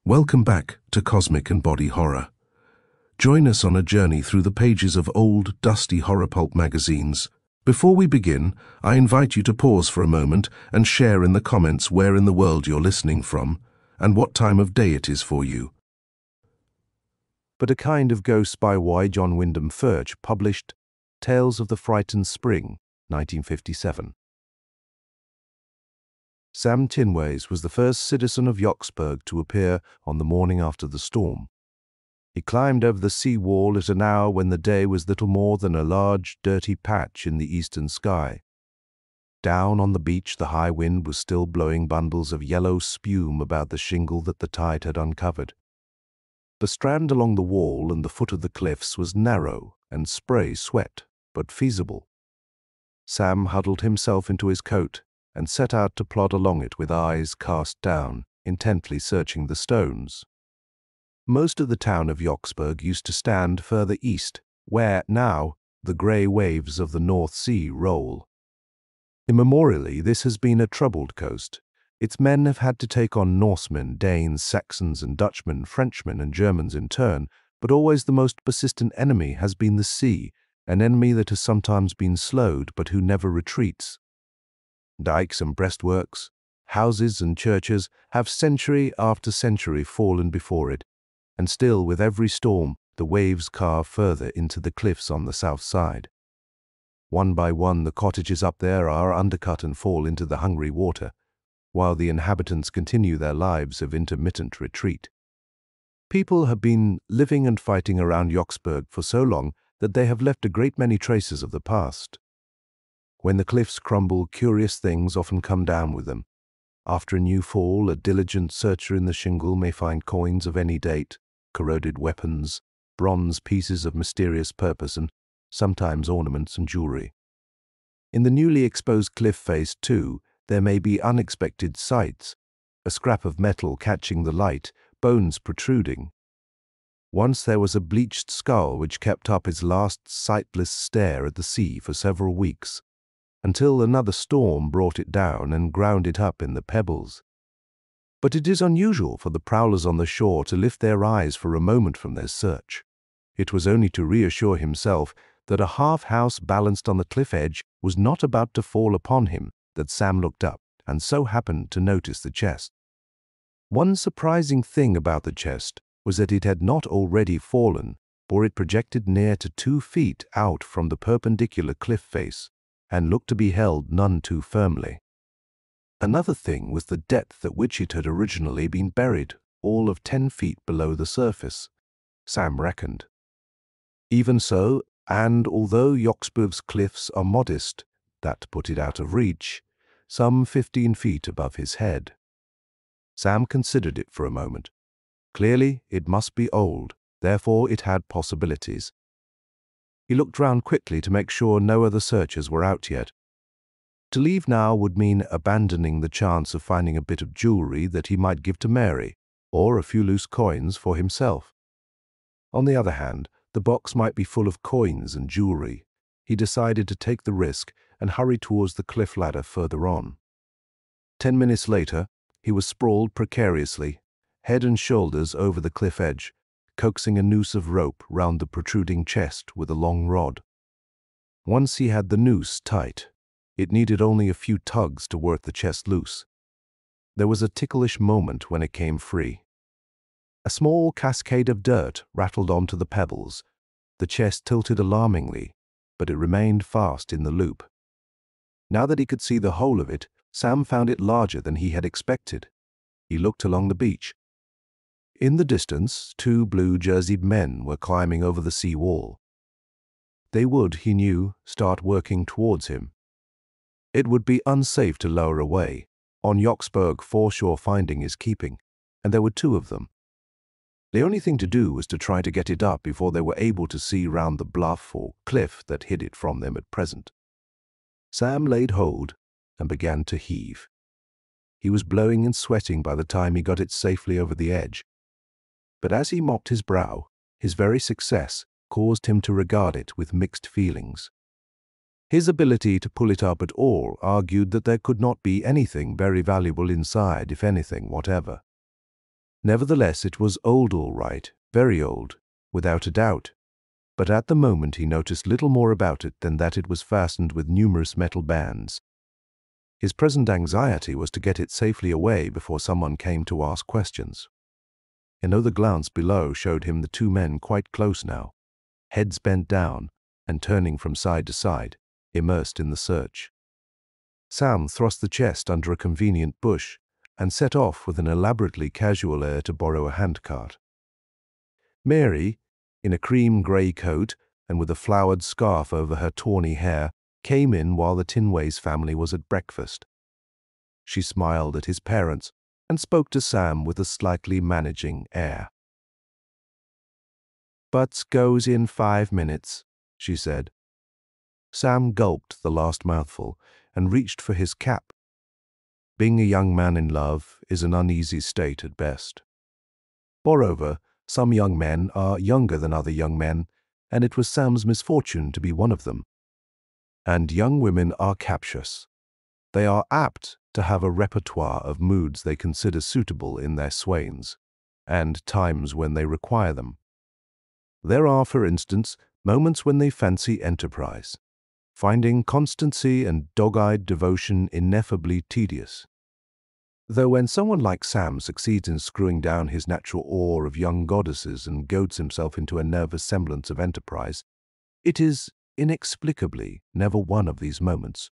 Welcome back to Cosmic and Body Horror. Join us on a journey through the pages of old, dusty horror pulp magazines. Before we begin, I invite you to pause for a moment and share in the comments where in the world you're listening from and what time of day it is for you. But a Kind of Ghost by Y. John Wyndham Furch published Tales of the Frightened Spring, 1957. Sam Tinways was the first citizen of Yocksburg to appear on the morning after the storm. He climbed over the sea wall at an hour when the day was little more than a large, dirty patch in the eastern sky. Down on the beach, the high wind was still blowing bundles of yellow spume about the shingle that the tide had uncovered. The strand along the wall and the foot of the cliffs was narrow and spray-swept, but feasible. Sam huddled himself into his coat and set out to plod along it with eyes cast down, intently searching the stones. Most of the town of Yocksburg used to stand further east, where, now, the grey waves of the North Sea roll. Immemorially, this has been a troubled coast. Its men have had to take on Norsemen, Danes, Saxons and Dutchmen, Frenchmen and Germans in turn, but always the most persistent enemy has been the sea, an enemy that has sometimes been slowed but who never retreats. Dikes and breastworks, houses and churches have century after century fallen before it, and still with every storm the waves carve further into the cliffs on the south side. One by one the cottages up there are undercut and fall into the hungry water, while the inhabitants continue their lives of intermittent retreat. People have been living and fighting around Yocksburg for so long that they have left a great many traces of the past. When the cliffs crumble, curious things often come down with them. After a new fall, a diligent searcher in the shingle may find coins of any date, corroded weapons, bronze pieces of mysterious purpose, and sometimes ornaments and jewelry. In the newly exposed cliff face, too, there may be unexpected sights, a scrap of metal catching the light, bones protruding. Once there was a bleached skull which kept up its last sightless stare at the sea for several weeks, until another storm brought it down and ground it up in the pebbles. But it is unusual for the prowlers on the shore to lift their eyes for a moment from their search. It was only to reassure himself that a half-house balanced on the cliff edge was not about to fall upon him that Sam looked up and so happened to notice the chest. One surprising thing about the chest was that it had not already fallen, for it projected near to 2 feet out from the perpendicular cliff face, and looked to be held none too firmly. Another thing was the depth at which it had originally been buried, all of 10 feet below the surface, Sam reckoned. Even so, and although Yocksburg's cliffs are modest, that put it out of reach, some 15 feet above his head. Sam considered it for a moment. Clearly, it must be old, therefore it had possibilities. He looked round quickly to make sure no other searchers were out yet. To leave now would mean abandoning the chance of finding a bit of jewelry that he might give to Mary, or a few loose coins for himself. On the other hand, the box might be full of coins and jewelry. He decided to take the risk and hurry towards the cliff ladder further on. 10 minutes later, he was sprawled precariously, head and shoulders over the cliff edge, coaxing a noose of rope round the protruding chest with a long rod. Once he had the noose tight, it needed only a few tugs to work the chest loose. There was a ticklish moment when it came free. A small cascade of dirt rattled onto the pebbles. The chest tilted alarmingly, but it remained fast in the loop. Now that he could see the whole of it, Sam found it larger than he had expected. He looked along the beach. In the distance, 2 blue-jerseyed men were climbing over the sea wall. They would, he knew, start working towards him. It would be unsafe to lower away. On Yocksburg, foreshore finding is keeping, and there were 2 of them. The only thing to do was to try to get it up before they were able to see round the bluff or cliff that hid it from them at present. Sam laid hold and began to heave. He was blowing and sweating by the time he got it safely over the edge. But as he mopped his brow, his very success caused him to regard it with mixed feelings. His ability to pull it up at all argued that there could not be anything very valuable inside, if anything whatever. Nevertheless, it was old all right, very old, without a doubt. But at the moment he noticed little more about it than that it was fastened with numerous metal bands. His present anxiety was to get it safely away before someone came to ask questions. Another glance below showed him the two men quite close now, heads bent down and turning from side to side, immersed in the search. Sam thrust the chest under a convenient bush and set off with an elaborately casual air to borrow a handcart. Mary, in a cream-grey coat and with a flowered scarf over her tawny hair, came in while the Tinways family was at breakfast. She smiled at his parents and spoke to Sam with a slightly managing air. "Butts goes in 5 minutes," she said. Sam gulped the last mouthful and reached for his cap. Being a young man in love is an uneasy state at best. Moreover, some young men are younger than other young men, and it was Sam's misfortune to be one of them. And young women are captious. They are apt to have a repertoire of moods they consider suitable in their swains, and times when they require them. There are, for instance, moments when they fancy enterprise, finding constancy and dog-eyed devotion ineffably tedious. Though when someone like Sam succeeds in screwing down his natural awe of young goddesses and goads himself into a nervous semblance of enterprise, it is inexplicably never one of these moments.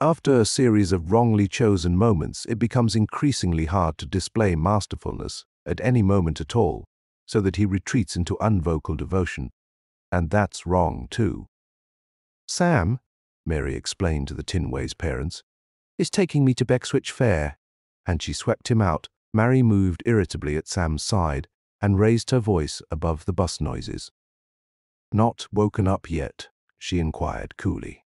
After a series of wrongly chosen moments, it becomes increasingly hard to display masterfulness at any moment at all, so that he retreats into unvocal devotion. And that's wrong, too. "Sam," Mary explained to the Tinways' parents, "is taking me to Bexwich Fair," and she swept him out. Mary moved irritably at Sam's side and raised her voice above the bus noises. "Not woken up yet?" she inquired coolly.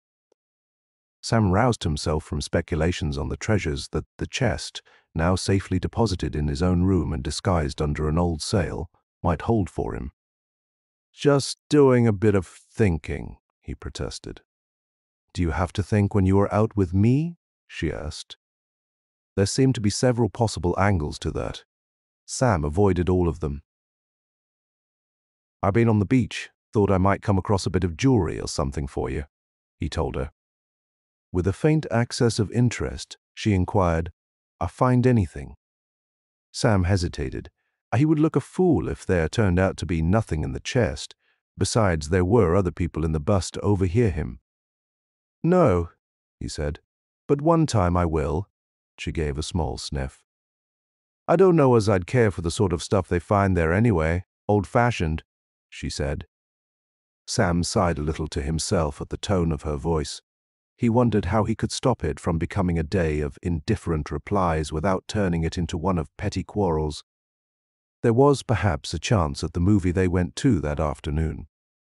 Sam roused himself from speculations on the treasures that the chest, now safely deposited in his own room and disguised under an old sail, might hold for him. "Just doing a bit of thinking," he protested. "Do you have to think when you are out with me?" she asked. There seemed to be several possible angles to that. Sam avoided all of them. "I've been on the beach, thought I might come across a bit of jewelry or something for you," he told her. With a faint access of interest, she inquired, "I find anything?" Sam hesitated. He would look a fool if there turned out to be nothing in the chest. Besides, there were other people in the bus to overhear him. "No," he said, "but one time I will." She gave a small sniff. "I don't know as I'd care for the sort of stuff they find there anyway. Old-fashioned," she said. Sam sighed a little to himself at the tone of her voice. He wondered how he could stop it from becoming a day of indifferent replies without turning it into one of petty quarrels. There was perhaps a chance at the movie they went to that afternoon.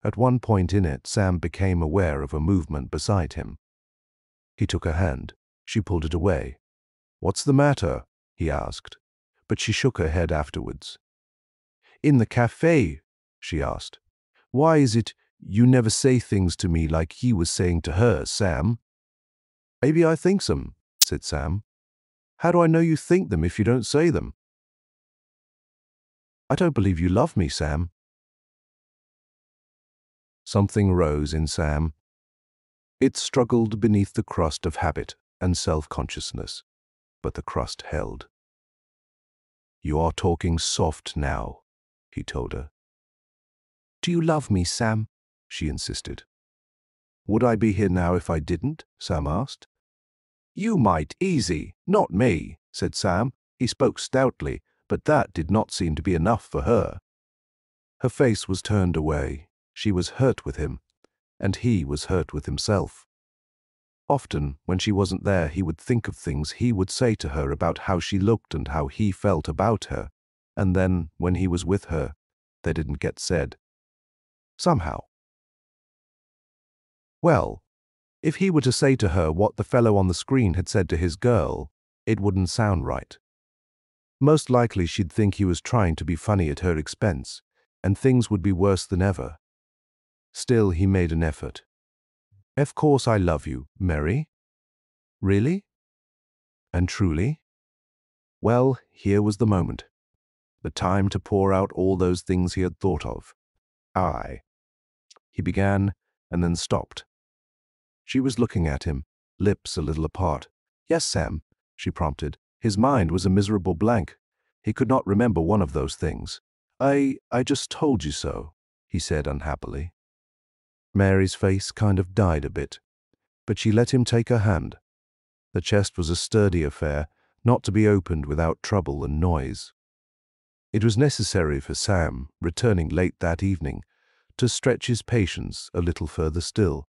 At one point in it, Sam became aware of a movement beside him. He took her hand. She pulled it away. "What's the matter?" he asked, but she shook her head afterwards. "In the cafe," she asked. "Why is it you never say things to me like he was saying to her, Sam?" "Maybe I think some," said Sam. "How do I know you think them if you don't say them?" "I don't believe you love me, Sam." Something rose in Sam. It struggled beneath the crust of habit and self-consciousness, but the crust held. "You are talking soft now," he told her. "Do you love me, Sam?" she insisted. "Would I be here now if I didn't?" Sam asked. "You might easy, not me," said Sam. He spoke stoutly, but that did not seem to be enough for her. Her face was turned away. She was hurt with him, and he was hurt with himself. Often, when she wasn't there, he would think of things he would say to her about how she looked and how he felt about her, and then, when he was with her, they didn't get said. Somehow. Well, if he were to say to her what the fellow on the screen had said to his girl, it wouldn't sound right. Most likely she'd think he was trying to be funny at her expense, and things would be worse than ever. Still, he made an effort. "Of course I love you, Mary." "Really? And truly?" Well, here was the moment. the time to pour out all those things he had thought of. He began, and then stopped. She was looking at him, lips a little apart. Yes, Sam, she prompted. His mind was a miserable blank. He could not remember one of those things. I just told you so, he said unhappily. Mary's face kind of died a bit, but she let him take her hand. The chest was a sturdy affair, not to be opened without trouble and noise. It was necessary for Sam, returning late that evening, to stretch his patience a little further still.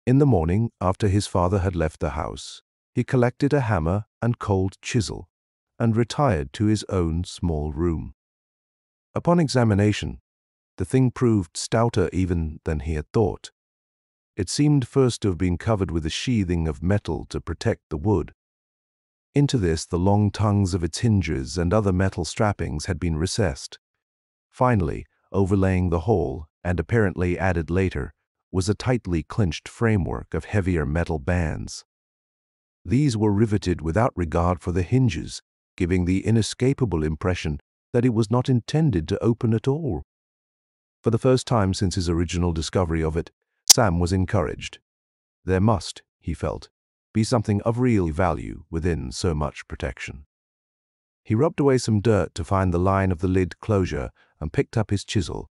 In the morning, after his father had left the house, he collected a hammer and cold chisel and retired to his own small room. Upon examination, the thing proved stouter even than he had thought. It seemed first to have been covered with a sheathing of metal to protect the wood. Into this the long tongues of its hinges and other metal strappings had been recessed. Finally, overlaying the whole, and apparently added later, was a tightly clinched framework of heavier metal bands. These were riveted without regard for the hinges, giving the inescapable impression that it was not intended to open at all. For the first time since his original discovery of it, Sam was encouraged. There must, he felt, be something of real value within so much protection. He rubbed away some dirt to find the line of the lid closure and picked up his chisel.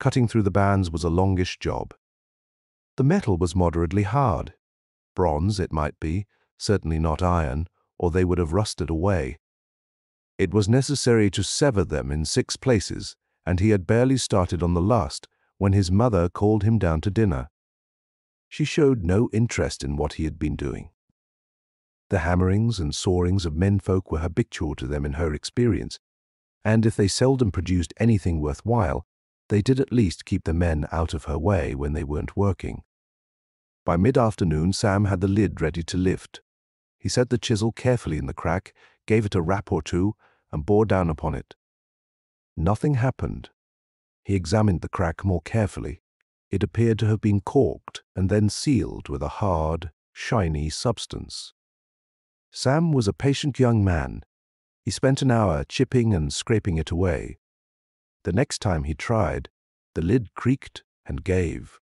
Cutting through the bands was a longish job. The metal was moderately hard. Bronze, it might be, certainly not iron, or they would have rusted away. It was necessary to sever them in 6 places, and he had barely started on the last when his mother called him down to dinner. She showed no interest in what he had been doing. The hammerings and sawings of menfolk were habitual to them in her experience, and if they seldom produced anything worthwhile, they did at least keep the men out of her way when they weren't working. By mid-afternoon, Sam had the lid ready to lift. He set the chisel carefully in the crack, gave it a rap or two, and bore down upon it. Nothing happened. He examined the crack more carefully. It appeared to have been corked and then sealed with a hard, shiny substance. Sam was a patient young man. He spent an hour chipping and scraping it away. The next time he tried, the lid creaked and gave.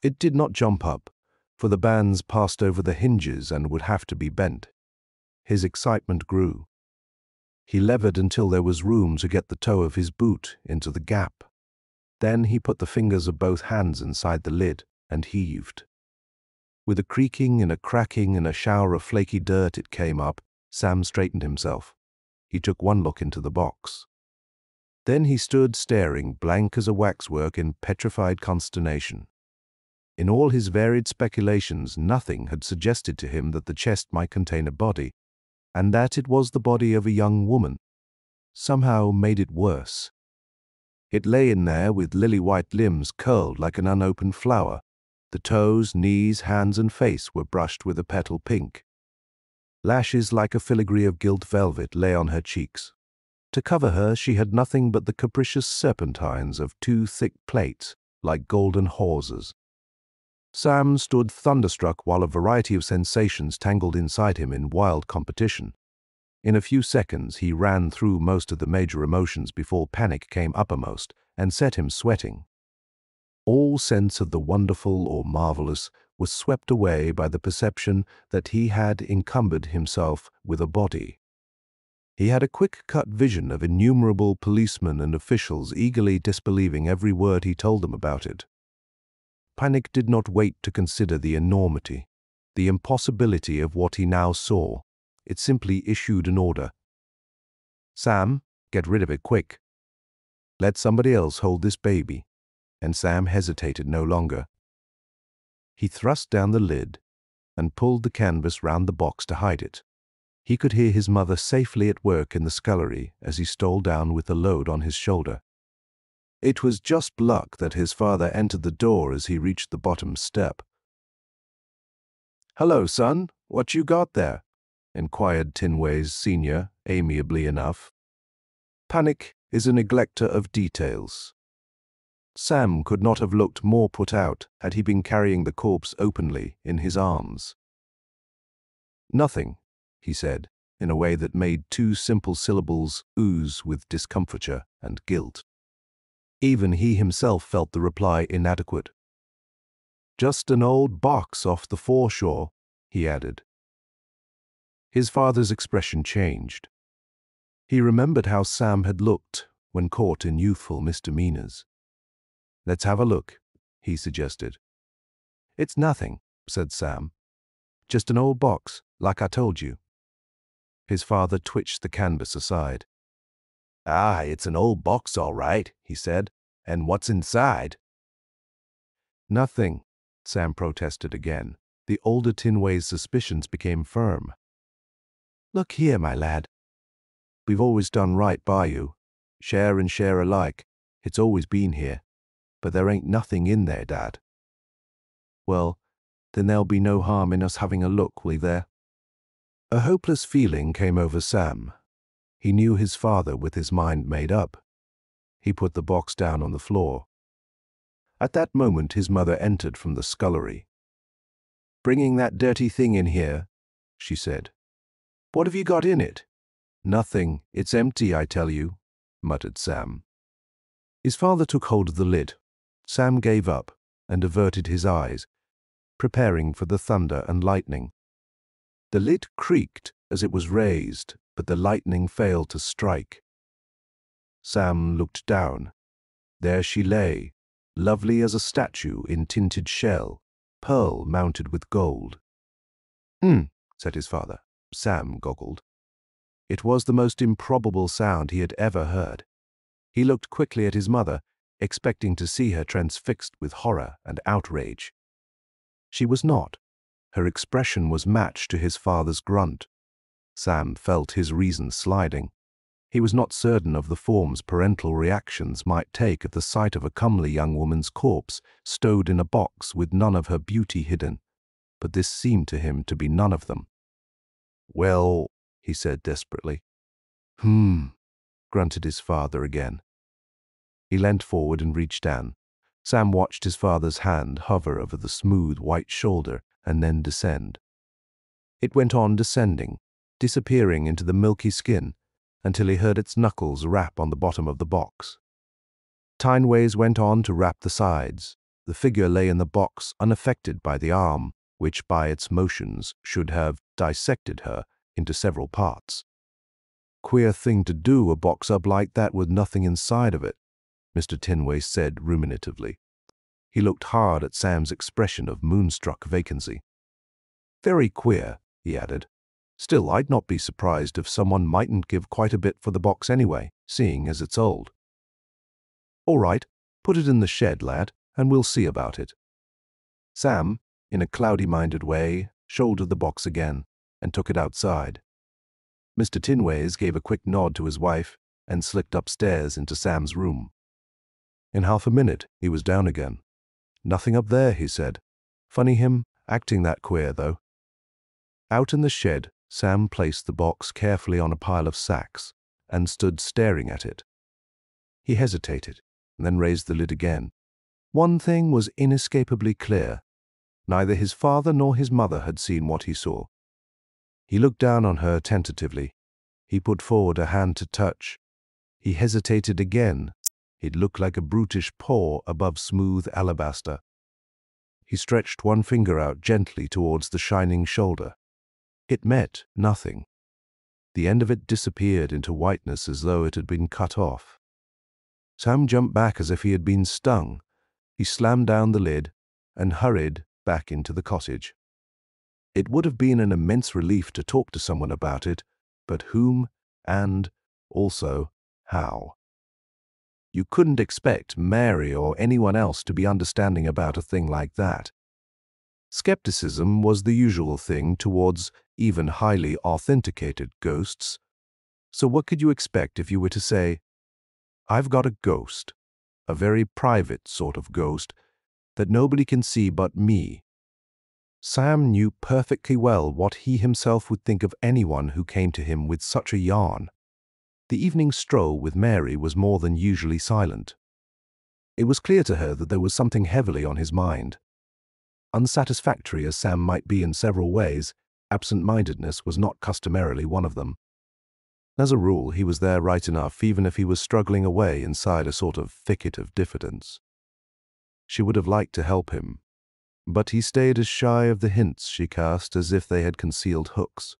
It did not jump up, for the bands passed over the hinges and would have to be bent. His excitement grew. He levered until there was room to get the toe of his boot into the gap. Then he put the fingers of both hands inside the lid and heaved. With a creaking and a cracking and a shower of flaky dirt it came up. Sam straightened himself. He took one look into the box. Then he stood staring, blank as a waxwork, in petrified consternation. In all his varied speculations, nothing had suggested to him that the chest might contain a body, and that it was the body of a young woman somehow made it worse. It lay in there with lily-white limbs curled like an unopened flower. The toes, knees, hands, and face were brushed with a petal pink. Lashes like a filigree of gilt velvet lay on her cheeks. To cover her, she had nothing but the capricious serpentines of 2 thick plaits, like golden hawsers. Sam stood thunderstruck while a variety of sensations tangled inside him in wild competition. In a few seconds he ran through most of the major emotions before panic came uppermost and set him sweating. All sense of the wonderful or marvelous was swept away by the perception that he had encumbered himself with a body. He had a quick-cut vision of innumerable policemen and officials eagerly disbelieving every word he told them about it. Panic did not wait to consider the enormity, the impossibility of what he now saw. It simply issued an order. Sam, get rid of it quick. Let somebody else hold this baby. And Sam hesitated no longer. He thrust down the lid and pulled the canvas round the box to hide it. He could hear his mother safely at work in the scullery as he stole down with the load on his shoulder. It was just luck that his father entered the door as he reached the bottom step. "Hello, son. What you got there?" inquired Tinways Sr., amiably enough. Panic is a neglecter of details. Sam could not have looked more put out had he been carrying the corpse openly in his arms. "Nothing," he said, in a way that made two simple syllables ooze with discomfiture and guilt. Even he himself felt the reply inadequate. "Just an old box off the foreshore," he added. His father's expression changed. He remembered how Sam had looked when caught in youthful misdemeanors. "Let's have a look," he suggested. "It's nothing," said Sam. "Just an old box, like I told you." His father twitched the canvas aside. "Ah, it's an old box, all right," he said. "And what's inside?" "Nothing," Sam protested again. The older Tinway's suspicions became firm. "Look here, my lad. We've always done right by you. Share and share alike. It's always been here. But there ain't nothing in there, Dad." "Well, then there'll be no harm in us having a look, will there?" A hopeless feeling came over Sam. He knew his father with his mind made up. He put the box down on the floor. At that moment his mother entered from the scullery. "Bringing that dirty thing in here," she said. "What have you got in it?" "Nothing. It's empty, I tell you," muttered Sam. His father took hold of the lid. Sam gave up and averted his eyes, preparing for the thunder and lightning. The lid creaked as it was raised, but the lightning failed to strike. Sam looked down. There she lay, lovely as a statue in tinted shell, pearl mounted with gold. Said his father. Sam goggled. It was the most improbable sound he had ever heard. He looked quickly at his mother, expecting to see her transfixed with horror and outrage. She was not. Her expression was matched to his father's grunt. Sam felt his reason sliding. He was not certain of the forms parental reactions might take at the sight of a comely young woman's corpse stowed in a box with none of her beauty hidden, but this seemed to him to be none of them. "Well," he said desperately. Grunted his father again. He leant forward and reached down. Sam watched his father's hand hover over the smooth white shoulder and then descend. It went on descending, disappearing into the milky skin, until he heard its knuckles rap on the bottom of the box. Tinways went on to rap the sides. The figure lay in the box unaffected by the arm, which by its motions should have dissected her into several parts. "Queer thing to do, a box up like that with nothing inside of it," Mr. Tinway said ruminatively. He looked hard at Sam's expression of moonstruck vacancy. "Very queer," he added. "Still, I'd not be surprised if someone mightn't give quite a bit for the box anyway, seeing as it's old." "All right, put it in the shed, lad, and we'll see about it." Sam, in a cloudy-minded way, shouldered the box again and took it outside. Mr. Tinways gave a quick nod to his wife and slipped upstairs into Sam's room. In half a minute, he was down again. "Nothing up there," he said. "Funny him, acting that queer, though." Out in the shed, Sam placed the box carefully on a pile of sacks and stood staring at it. He hesitated, and then raised the lid again. One thing was inescapably clear. Neither his father nor his mother had seen what he saw. He looked down on her tentatively. He put forward a hand to touch. He hesitated again. It looked like a brutish paw above smooth alabaster. He stretched one finger out gently towards the shining shoulder. It met nothing. The end of it disappeared into whiteness as though it had been cut off. Sam jumped back as if he had been stung. He slammed down the lid and hurried back into the cottage. It would have been an immense relief to talk to someone about it, but whom and, also, how? You couldn't expect Mary or anyone else to be understanding about a thing like that. Skepticism was the usual thing towards even highly authenticated ghosts. So what could you expect if you were to say, "I've got a ghost, a very private sort of ghost, that nobody can see but me"? Sam knew perfectly well what he himself would think of anyone who came to him with such a yarn. The evening stroll with Mary was more than usually silent. It was clear to her that there was something heavily on his mind. Unsatisfactory as Sam might be in several ways, absent-mindedness was not customarily one of them. As a rule, he was there right enough, even if he was struggling away inside a sort of thicket of diffidence. She would have liked to help him, but he stayed as shy of the hints she cast as if they had concealed hooks.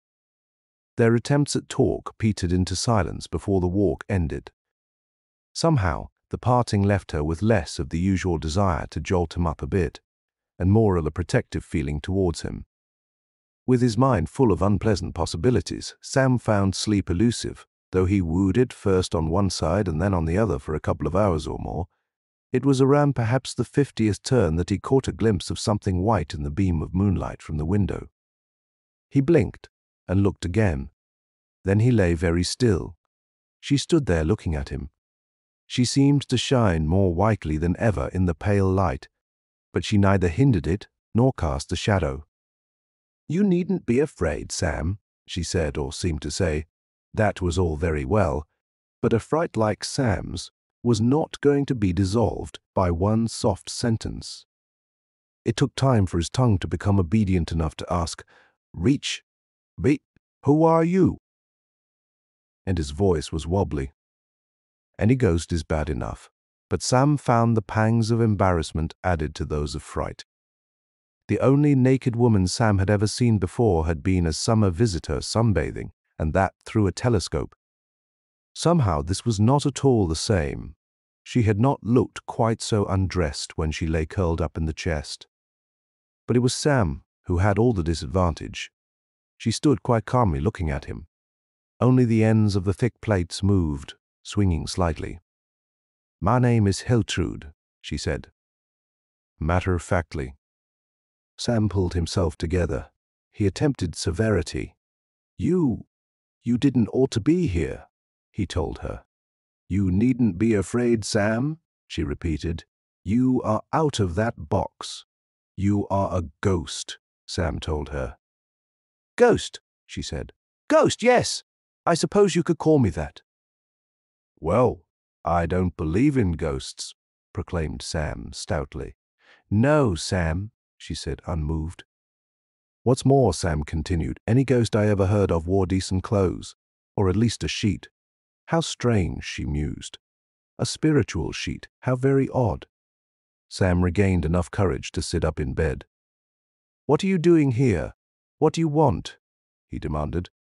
Their attempts at talk petered into silence before the walk ended. Somehow, the parting left her with less of the usual desire to jolt him up a bit, and more of a protective feeling towards him. With his mind full of unpleasant possibilities, Sam found sleep elusive, though he wooed it first on one side and then on the other for a couple of hours or more. It was around perhaps the 50th turn that he caught a glimpse of something white in the beam of moonlight from the window. He blinked and looked again. Then he lay very still. She stood there looking at him. She seemed to shine more whitely than ever in the pale light, but she neither hindered it nor cast a shadow. "You needn't be afraid, Sam," she said, or seemed to say. That was all very well, but a fright like Sam's was not going to be dissolved by one soft sentence. It took time for his tongue to become obedient enough to ask, "Who are you?" And his voice was wobbly. Any ghost is bad enough, but Sam found the pangs of embarrassment added to those of fright. The only naked woman Sam had ever seen before had been a summer visitor sunbathing, and that through a telescope. Somehow this was not at all the same. She had not looked quite so undressed when she lay curled up in the chest. But it was Sam who had all the disadvantage. She stood quite calmly looking at him. Only the ends of the thick plaits moved, swinging slightly. "My name is Heltrude," she said, matter-of-factly. Sam pulled himself together. He attempted severity. You didn't ought to be here," he told her. "You needn't be afraid, Sam," she repeated. "You are out of that box. You are a ghost," Sam told her. "Ghost," she said. "Ghost, yes. I suppose you could call me that." "Well, I don't believe in ghosts," proclaimed Sam stoutly. "No, Sam," she said, unmoved. "What's more," Sam continued, "any ghost I ever heard of wore decent clothes, or at least a sheet. How strange," she mused. "A spiritual sheet. How very odd." Sam regained enough courage to sit up in bed. "What are you doing here? What do you want?" he demanded.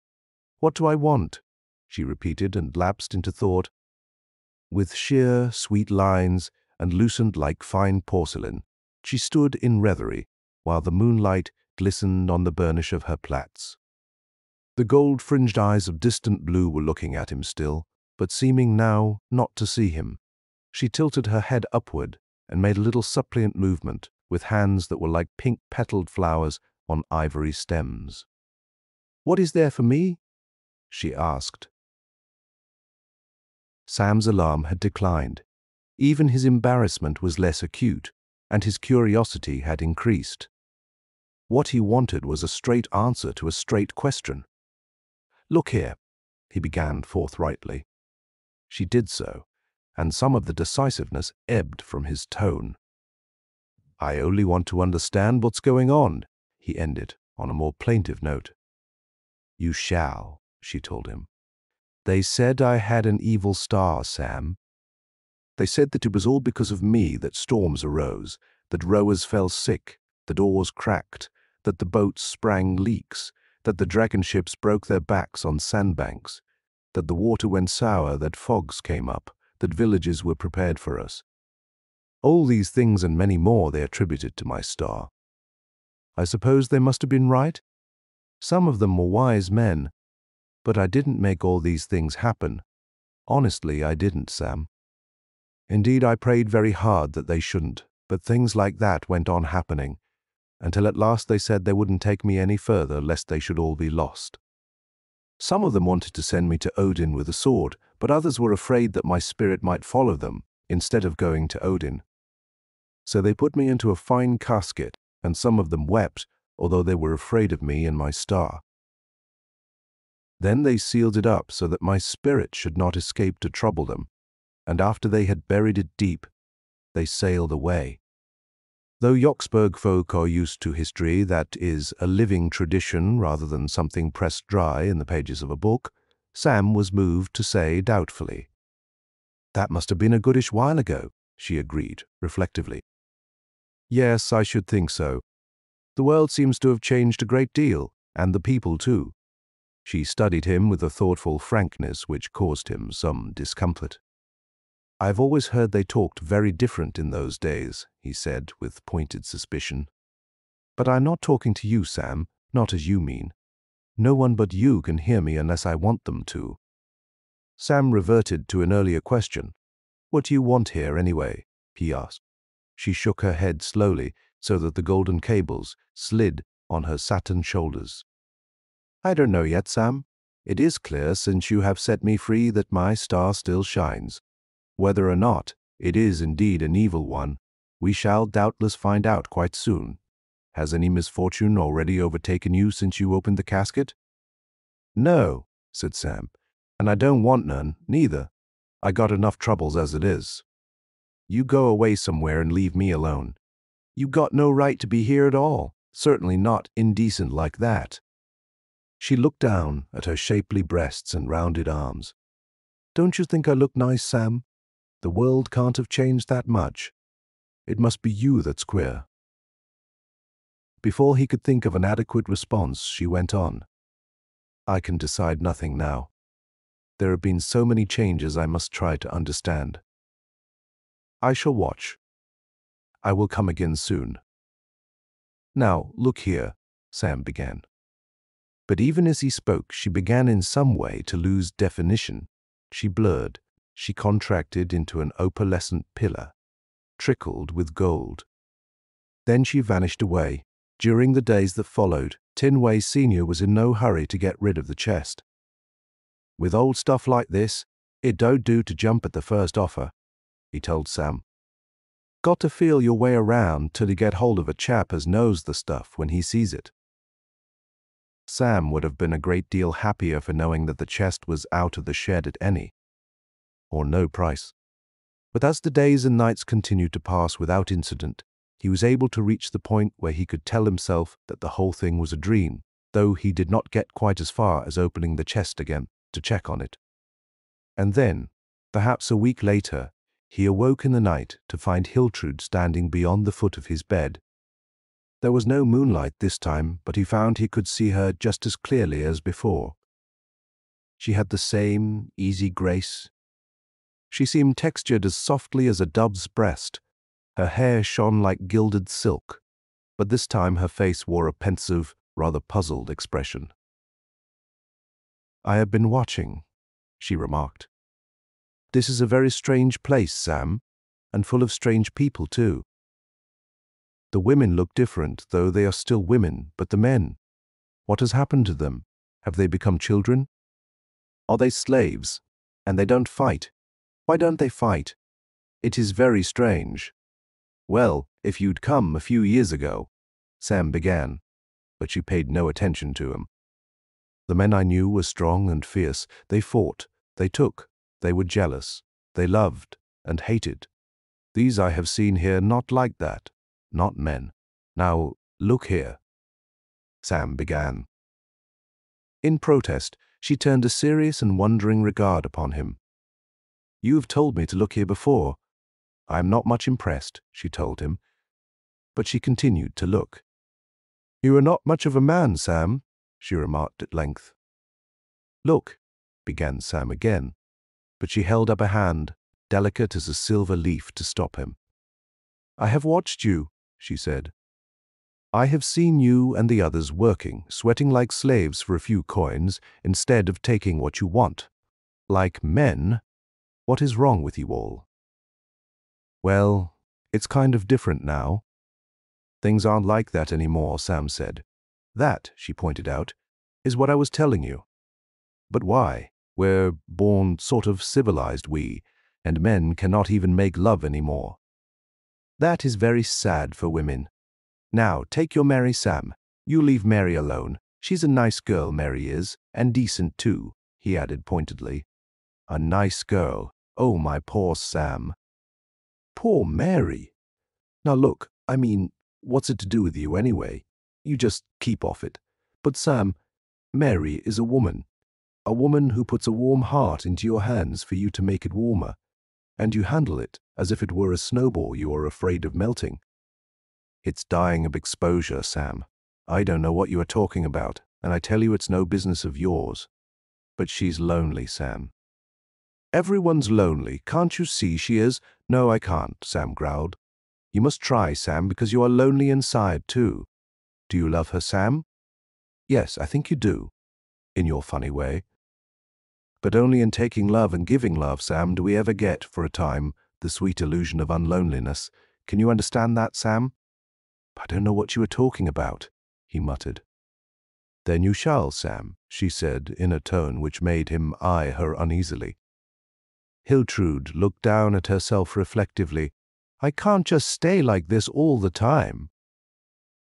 "What do I want?" she repeated and lapsed into thought. With sheer, sweet lines and loosened like fine porcelain, she stood in reverie while the moonlight glistened on the burnish of her plaits. The gold-fringed eyes of distant blue were looking at him still, but seeming now not to see him. She tilted her head upward and made a little suppliant movement with hands that were like pink-petaled flowers on ivory stems. "What is there for me?" she asked. Sam's alarm had declined. Even his embarrassment was less acute, and his curiosity had increased. What he wanted was a straight answer to a straight question. "Look here," he began forthrightly. She did so, and some of the decisiveness ebbed from his tone. "I only want to understand what's going on," he ended on a more plaintive note. "You shall," she told him. "They said I had an evil star, Sam. They said that it was all because of me that storms arose, that rowers fell sick, that oars cracked, that the boats sprang leaks, that the dragon ships broke their backs on sandbanks, that the water went sour, that fogs came up, that villages were prepared for us. All these things and many more they attributed to my star. I suppose they must have been right. Some of them were wise men, but I didn't make all these things happen. Honestly, I didn't, Sam. Indeed, I prayed very hard that they shouldn't, but things like that went on happening, until at last they said they wouldn't take me any further lest they should all be lost. Some of them wanted to send me to Odin with a sword, but others were afraid that my spirit might follow them instead of going to Odin. So they put me into a fine casket, and some of them wept, although they were afraid of me and my star. Then they sealed it up so that my spirit should not escape to trouble them, and after they had buried it deep, they sailed away. Though Yoxburg folk are used to history that is a living tradition rather than something pressed dry in the pages of a book, Sam was moved to say doubtfully, "That must have been a goodish while ago," she agreed, reflectively. "Yes, I should think so. The world seems to have changed a great deal, and the people too." She studied him with a thoughtful frankness which caused him some discomfort. "I've always heard they talked very different in those days," he said with pointed suspicion. "But I'm not talking to you, Sam, not as you mean. No one but you can hear me unless I want them to." Sam reverted to an earlier question. "What do you want here, anyway?" he asked. She shook her head slowly so that the golden cables slid on her satin shoulders. "I don't know yet, Sam. It is clear since you have set me free that my star still shines. Whether or not it is indeed an evil one, we shall doubtless find out quite soon. Has any misfortune already overtaken you since you opened the casket?" "No," said Sam, "and I don't want none, neither. I got enough troubles as it is. You go away somewhere and leave me alone. You got no right to be here at all, certainly not indecent like that." She looked down at her shapely breasts and rounded arms. "Don't you think I look nice, Sam? The world can't have changed that much. It must be you that's queer." Before he could think of an adequate response, she went on, "I can decide nothing now. There have been so many changes I must try to understand. I shall watch. I will come again soon." "Now, look here," Sam began. But even as he spoke, she began in some way to lose definition. She blurred. She contracted into an opalescent pillar, trickled with gold. Then she vanished away. During the days that followed, Tinway Sr. was in no hurry to get rid of the chest. "With old stuff like this, it don't do to jump at the first offer," he told Sam. "Got to feel your way around till you get hold of a chap as knows the stuff when he sees it." Sam would have been a great deal happier for knowing that the chest was out of the shed at any or no price. But as the days and nights continued to pass without incident, he was able to reach the point where he could tell himself that the whole thing was a dream, though he did not get quite as far as opening the chest again to check on it. And then, perhaps a week later, he awoke in the night to find Hiltrude standing beyond the foot of his bed. There was no moonlight this time, but he found he could see her just as clearly as before. She had the same easy grace. She seemed textured as softly as a dove's breast. Her hair shone like gilded silk, but this time her face wore a pensive, rather puzzled expression. "I have been watching," she remarked. "This is a very strange place, Sam, and full of strange people, too. The women look different, though they are still women, but the men, what has happened to them? Have they become children? Are they slaves? And they don't fight? Why don't they fight? It is very strange." "Well, if you'd come a few years ago," Sam began, but she paid no attention to him. "The men I knew were strong and fierce. They fought, they took, they were jealous, they loved and hated. These I have seen here not like that, not men. Now, look here," Sam began. In protest, she turned a serious and wondering regard upon him. "You have told me to look here before. I am not much impressed," she told him, but she continued to look. "You are not much of a man, Sam," she remarked at length. "Look," began Sam again, but she held up a hand, delicate as a silver leaf, to stop him. "I have watched you," she said. "I have seen you and the others working, sweating like slaves for a few coins, instead of taking what you want. Like men. What is wrong with you all?" "Well, it's kind of different now. Things aren't like that anymore," Sam said. "That," she pointed out, "is what I was telling you. But why? We're born sort of civilized, we, and men cannot even make love anymore. That is very sad for women. Now, take your Mary, Sam. You leave Mary alone. She's a nice girl, Mary is, and decent too," he added pointedly. "A nice girl. Oh, my poor Sam." "Poor Mary. Now look, I mean, what's it to do with you anyway? You just keep off it. But Sam, Mary is a woman who puts a warm heart into your hands for you to make it warmer, and you handle it as if it were a snowball you are afraid of melting. It's dying of exposure, Sam. I don't know what you are talking about, and I tell you it's no business of yours. But she's lonely, Sam. Everyone's lonely. Can't you see she is? No, I can't, Sam growled. You must try, Sam, because you are lonely inside, too. Do you love her, Sam? Yes, I think you do, in your funny way. But only in taking love and giving love, Sam, do we ever get, for a time, the sweet illusion of unloneliness. Can you understand that, Sam? I don't know what you are talking about, he muttered. Then you shall, Sam, she said, in a tone which made him eye her uneasily. Hiltrude looked down at herself reflectively. I can't just stay like this all the time.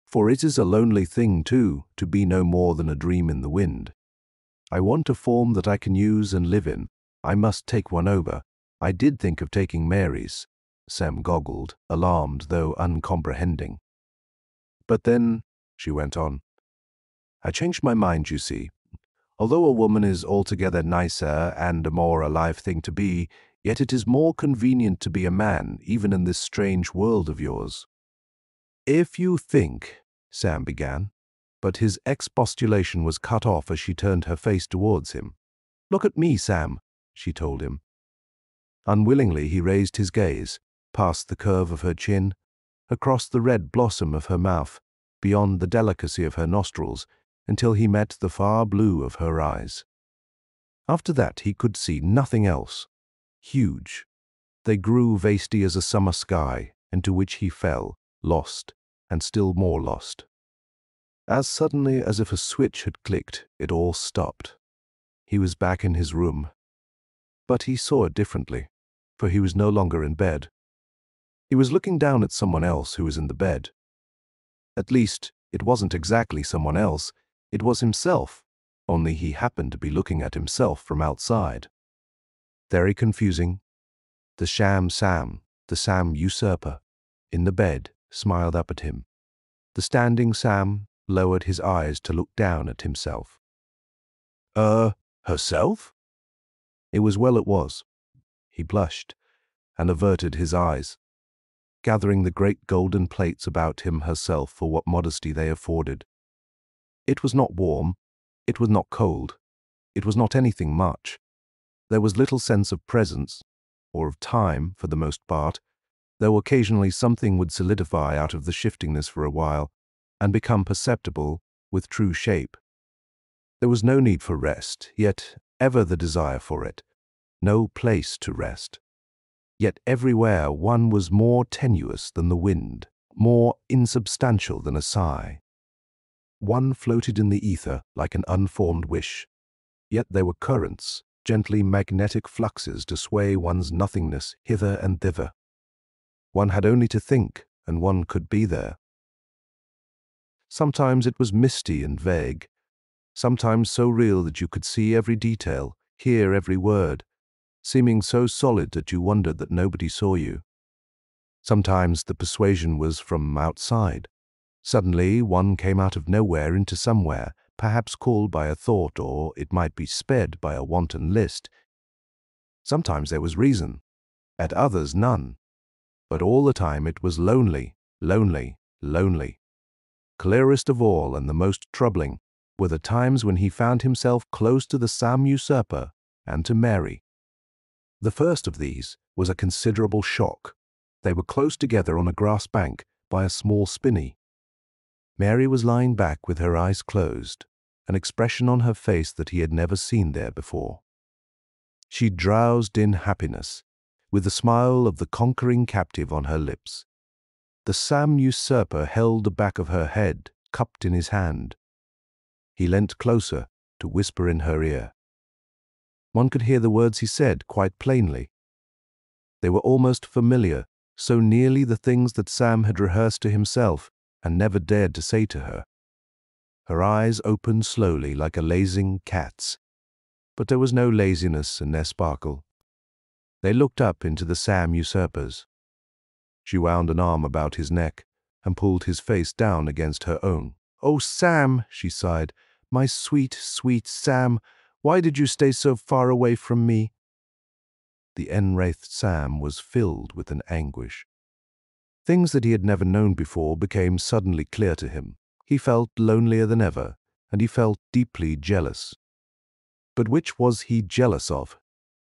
For it is a lonely thing, too, to be no more than a dream in the wind. I want a form that I can use and live in. I must take one over. I did think of taking Mary's. Sam goggled, alarmed though uncomprehending. But then, she went on, I changed my mind, you see. Although a woman is altogether nicer and a more alive thing to be, yet it is more convenient to be a man, even in this strange world of yours. If you think, Sam began, but his expostulation was cut off as she turned her face towards him. Look at me, Sam, she told him. Unwillingly he raised his gaze, past the curve of her chin, across the red blossom of her mouth, beyond the delicacy of her nostrils, until he met the far blue of her eyes. After that he could see nothing else. Huge. They grew vasty as a summer sky, into which he fell, lost, and still more lost. As suddenly as if a switch had clicked, it all stopped. He was back in his room. But he saw it differently, for he was no longer in bed. He was looking down at someone else who was in the bed. At least, it wasn't exactly someone else. It was himself, only he happened to be looking at himself from outside. Very confusing. The sham Sam, the Sam usurper, in the bed, smiled up at him. The standing Sam lowered his eyes to look down at himself. Herself? It was well it was. He blushed and averted his eyes, gathering the great golden plaits about him herself for what modesty they afforded. It was not warm, it was not cold, it was not anything much. There was little sense of presence, or of time for the most part, though occasionally something would solidify out of the shiftingness for a while, and become perceptible with true shape. There was no need for rest, yet ever the desire for it, no place to rest. Yet everywhere one was more tenuous than the wind, more insubstantial than a sigh. One floated in the ether like an unformed wish, yet there were currents, gently magnetic fluxes to sway one's nothingness hither and thither. One had only to think, and one could be there. Sometimes it was misty and vague, sometimes so real that you could see every detail, hear every word, seeming so solid that you wondered that nobody saw you. Sometimes the persuasion was from outside. Suddenly one came out of nowhere into somewhere, perhaps called by a thought, or it might be sped by a wanton list. Sometimes there was reason, at others none. But all the time it was lonely, lonely, lonely. Clearest of all and the most troubling were the times when he found himself close to the Sam usurper and to Mary. The first of these was a considerable shock. They were close together on a grass bank by a small spinney. Mary was lying back with her eyes closed, an expression on her face that he had never seen there before. She drowsed in happiness, with the smile of the conquering captive on her lips. The Sam usurper held the back of her head, cupped in his hand. He leant closer to whisper in her ear. One could hear the words he said quite plainly. They were almost familiar, so nearly the things that Sam had rehearsed to himself and never dared to say to her. Her eyes opened slowly like a lazing cat's, but there was no laziness in their sparkle. They looked up into the Sam usurper's. She wound an arm about his neck, and pulled his face down against her own. "Oh, Sam," she sighed, "my sweet, sweet Sam, why did you stay so far away from me?" The enwraithed Sam was filled with an anguish. Things that he had never known before became suddenly clear to him. He felt lonelier than ever, and he felt deeply jealous. But which was he jealous of?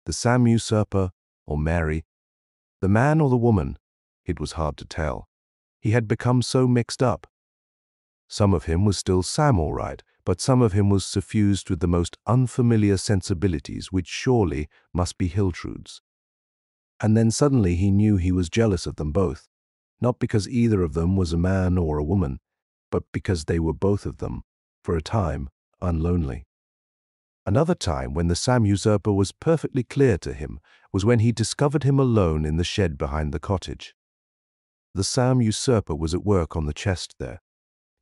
The Sam usurper or Mary? The man or the woman? It was hard to tell. He had become so mixed up. Some of him was still Sam all right, but some of him was suffused with the most unfamiliar sensibilities which surely must be Hiltrud's. And then suddenly he knew he was jealous of them both, not because either of them was a man or a woman, but because they were both of them, for a time, unlonely. Another time when the Sam usurper was perfectly clear to him was when he discovered him alone in the shed behind the cottage. The Sam usurper was at work on the chest there.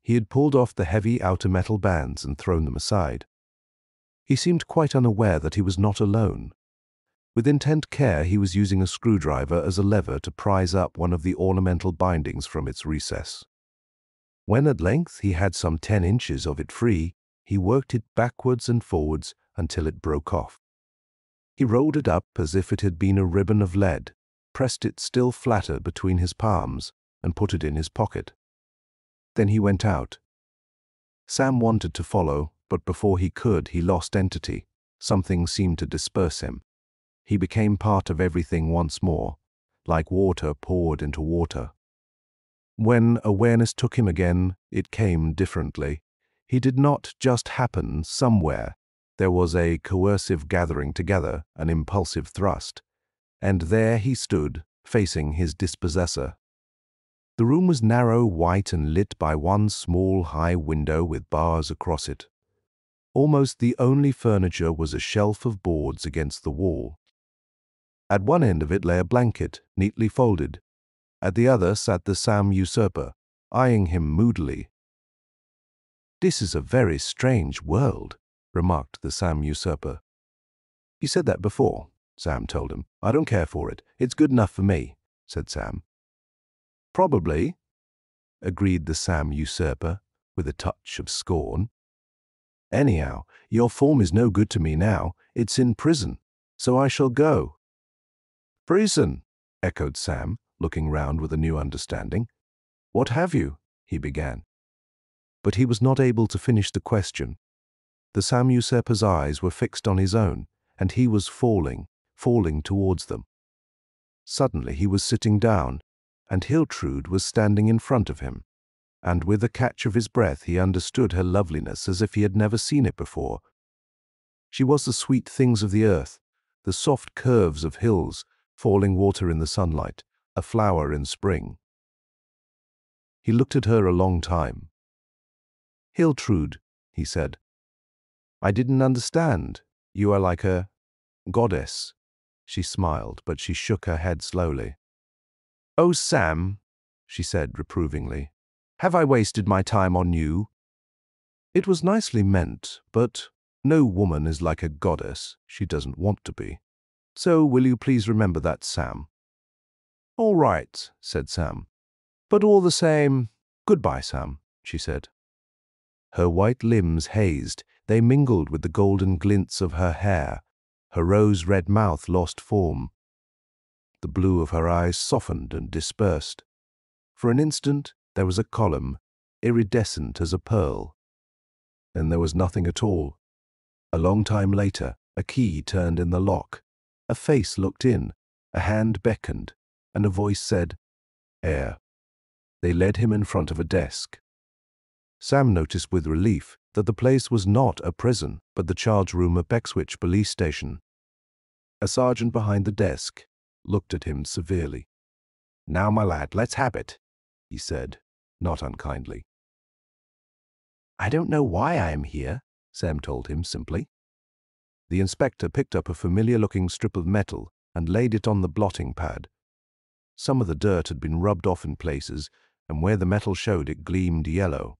He had pulled off the heavy outer metal bands and thrown them aside. He seemed quite unaware that he was not alone. With intent care, he was using a screwdriver as a lever to prise up one of the ornamental bindings from its recess. When at length he had some 10 inches of it free, he worked it backwards and forwards until it broke off. He rolled it up as if it had been a ribbon of lead, pressed it still flatter between his palms, and put it in his pocket. Then he went out. Sam wanted to follow, but before he could, he lost entity. Something seemed to disperse him. He became part of everything once more, like water poured into water. When awareness took him again, it came differently. He did not just happen somewhere. There was a coercive gathering together, an impulsive thrust. And there he stood, facing his dispossessor. The room was narrow, white, and lit by one small, high window with bars across it. Almost the only furniture was a shelf of boards against the wall. At one end of it lay a blanket, neatly folded. At the other sat the Sam usurper, eyeing him moodily. "This is a very strange world," remarked the Sam usurper. "You said that before," Sam told him. "I don't care for it. It's good enough for me," said Sam. "Probably," agreed the Sam usurper, with a touch of scorn. "Anyhow, your form is no good to me now. It's in prison, so I shall go." "Prison," echoed Sam, looking round with a new understanding. "What have you?" he began. But he was not able to finish the question. The Sam usurper's eyes were fixed on his own, and he was falling towards them. Suddenly he was sitting down, and Hiltrude was standing in front of him, and with a catch of his breath he understood her loveliness as if he had never seen it before. She was the sweet things of the earth, the soft curves of hills, falling water in the sunlight, a flower in spring. He looked at her a long time. "Hiltrude," he said, "I didn't understand. You are like a goddess." She smiled, but she shook her head slowly. "Oh, Sam," she said reprovingly, "have I wasted my time on you?" It was nicely meant, but no woman is like a goddess. She doesn't want to be. So will you please remember that, Sam? "All right," said Sam. "But all the same, goodbye, Sam," she said. Her white limbs hazed, they mingled with the golden glints of her hair. Her rose-red mouth lost form. The blue of her eyes softened and dispersed. For an instant there was a column, iridescent as a pearl. Then there was nothing at all. A long time later, a key turned in the lock. A face looked in, a hand beckoned, and a voice said, "Air." They led him in front of a desk. Sam noticed with relief that the place was not a prison, but the charge room of Bexwich police station. A sergeant behind the desk looked at him severely. "Now, my lad, let's have it," he said, not unkindly. "I don't know why I am here," Sam told him simply. The inspector picked up a familiar-looking strip of metal and laid it on the blotting pad. Some of the dirt had been rubbed off in places, and where the metal showed it gleamed yellow.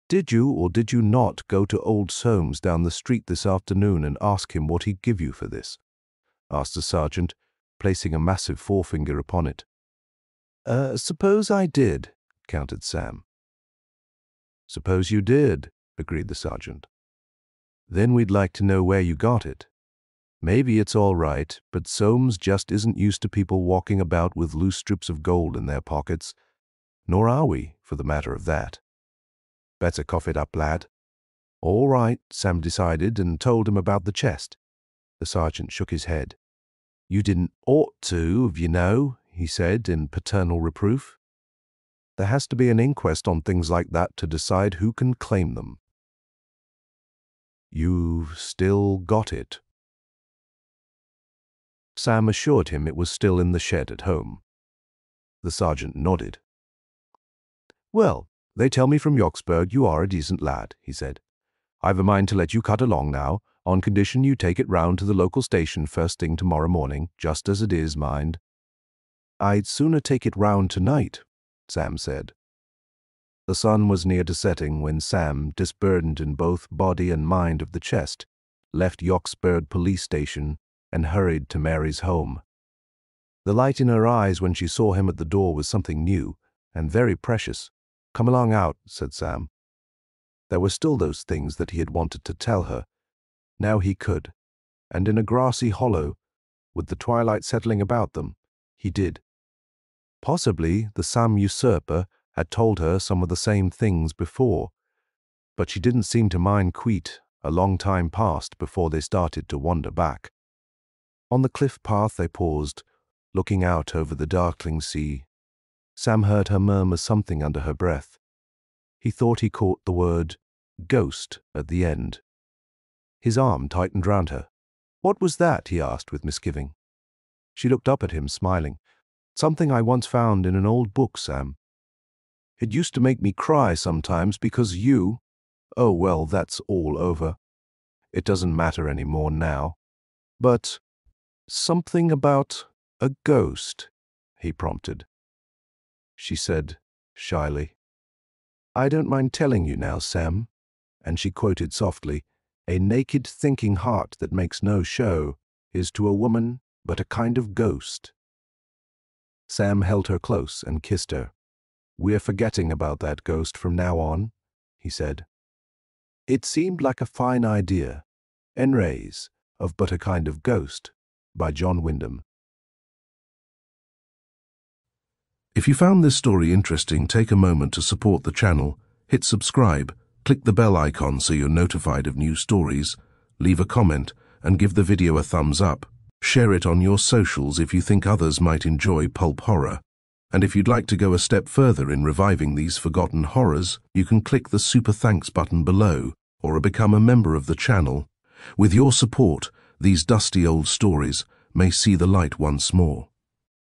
"Did you or did you not go to old Soames down the street this afternoon and ask him what he'd give you for this?" asked the sergeant, placing a massive forefinger upon it. Suppose I did," countered Sam. Suppose you did, agreed the sergeant. Then we'd like to know where you got it. Maybe it's all right, but Soames just isn't used to people walking about with loose strips of gold in their pockets. Nor are we, for the matter of that. Better cough it up, lad. All right, Sam decided and told him about the chest. The sergeant shook his head. You didn't ought to, you know, he said in paternal reproof. There has to be an inquest on things like that to decide who can claim them. You've still got it. Sam assured him it was still in the shed at home. The sergeant nodded. Well, they tell me from Yoxburg you are a decent lad, he said. I've a mind to let you cut along now, on condition you take it round to the local station first thing tomorrow morning, just as it is, mind. I'd sooner take it round tonight, Sam said. The sun was near to setting when Sam, disburdened in both body and mind of the chest, left Yoxburg police station and hurried to Mary's home. The light in her eyes when she saw him at the door was something new and very precious. Come along out, said Sam. There were still those things that he had wanted to tell her. Now he could, and in a grassy hollow, with the twilight settling about them, he did. Possibly the Sam usurper had told her some of the same things before, but she didn't seem to mind quite a long time passed before they started to wander back. On the cliff path they paused, looking out over the darkling sea. Sam heard her murmur something under her breath. He thought he caught the word ghost at the end. His arm tightened round her. What was that? He asked with misgiving. She looked up at him, smiling. Something I once found in an old book, Sam. It used to make me cry sometimes because you— oh, well, that's all over. It doesn't matter any more now. But something about a ghost, he prompted. She said shyly, I don't mind telling you now, Sam. And she quoted softly, a naked thinking heart that makes no show is to a woman but a kind of ghost. Sam held her close and kissed her. We're forgetting about that ghost from now on, he said. It seemed like a fine idea. Enrays of But a Kind of Ghost by John Wyndham. If you found this story interesting, take a moment to support the channel, hit subscribe, click the bell icon so you're notified of new stories, leave a comment, and give the video a thumbs up. Share it on your socials if you think others might enjoy pulp horror. And if you'd like to go a step further in reviving these forgotten horrors, you can click the Super Thanks button below or become a member of the channel. With your support, these dusty old stories may see the light once more.